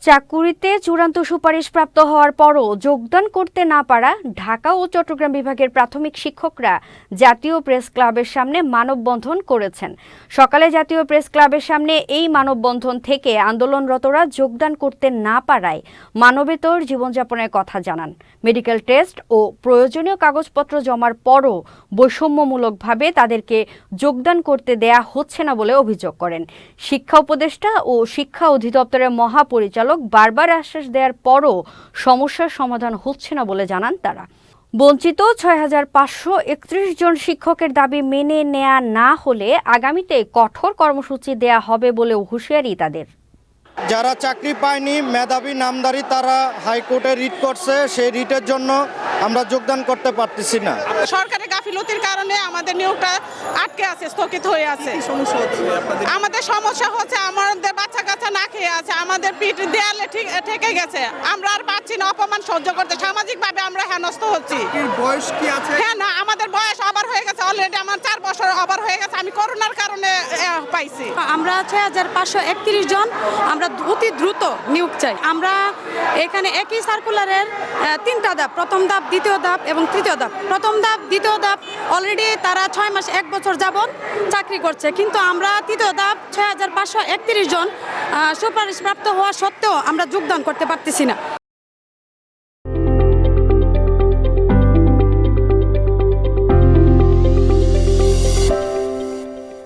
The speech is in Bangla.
চাকুরিতে চূড়ান্ত সুপারিশপ্রাপ্ত হওয়ার পরও যোগদান করতে না পারা ঢাকা ও চট্টগ্রাম বিভাগের প্রাথমিক শিক্ষকরা জাতীয় প্রেস ক্লাবের সামনে মানববন্ধন করেছেন। সকালে জাতীয় প্রেস ক্লাবের সামনে এই মানববন্ধন থেকে আন্দোলনরতরা যোগদান করতে না পারায় মানবেতর জীবনযাপনের কথা জানান। মেডিকেল টেস্ট ও প্রয়োজনীয় কাগজপত্র জমার পরও বৈষম্যমূলকভাবে তাদেরকে যোগদান করতে দেয়া হচ্ছে না বলে অভিযোগ করেন। শিক্ষা উপদেষ্টা ও শিক্ষা অধিদপ্তরের মহাপরিচালক বারবার আশ্বাস দেওয়ার পরও সমস্যার সমাধান হচ্ছে না বলে জানান তারা। বঞ্চিত ৬,৫৩১ জন শিক্ষকের দাবি মেনে নেওয়া না হলে আগামীতে কঠোর কর্মসূচি দেয়া হবে বলেও হুঁশিয়ারি তাদের। যারা চাকরি পায়নি, মেধাবী নামদারি, তারা হাইকোর্টে রিট করছে, সেই রিটের জন্য আমরা যোগদান করতে পারতেছি না। সরকারের গাফিলতির কারণে আমাদের নিয়োগটা আটকে আছে, স্থগিত হয়ে আছে। আমাদের সমস্যা হচ্ছে আমাদের বাচ্চা কাচ্চা না খেয়ে আছে, আমাদের পিঠ দেয়ালে ঠেকে গেছে, আমরা আর পাচ্ছি না অপমান সহ্য করতে। সামাজিকভাবে আমরা হেনস্থ হচ্ছি। বয়স কি আছে? হ্যাঁ, না, আমাদের বয়স ওভার হয়ে গেছে, অলরেডি আমার 4 বছর ওভার হয়ে গেছে। আমি করোনার কারণে পাইছি। আমরা ৬,৫৩১ জন আমরা অতি দ্রুত নিয়োগ চাই। আমরা এখানে একই সার্কুলারের 3টা ধাপ, প্রথম ধাপ, দ্বিতীয় ধাপ এবং তৃতীয় ধাপ। প্রথম ধাপ, দ্বিতীয় ধাপ অলরেডি তারা 6 মাস 1 বছর যাবত চাকরি করছে, কিন্তু আমরা তৃতীয় ধাপ ৬,৫৩১ জন সুপারিশপ্রাপ্ত হওয়া সত্ত্বেও আমরা যোগদান করতে পারতেছি না।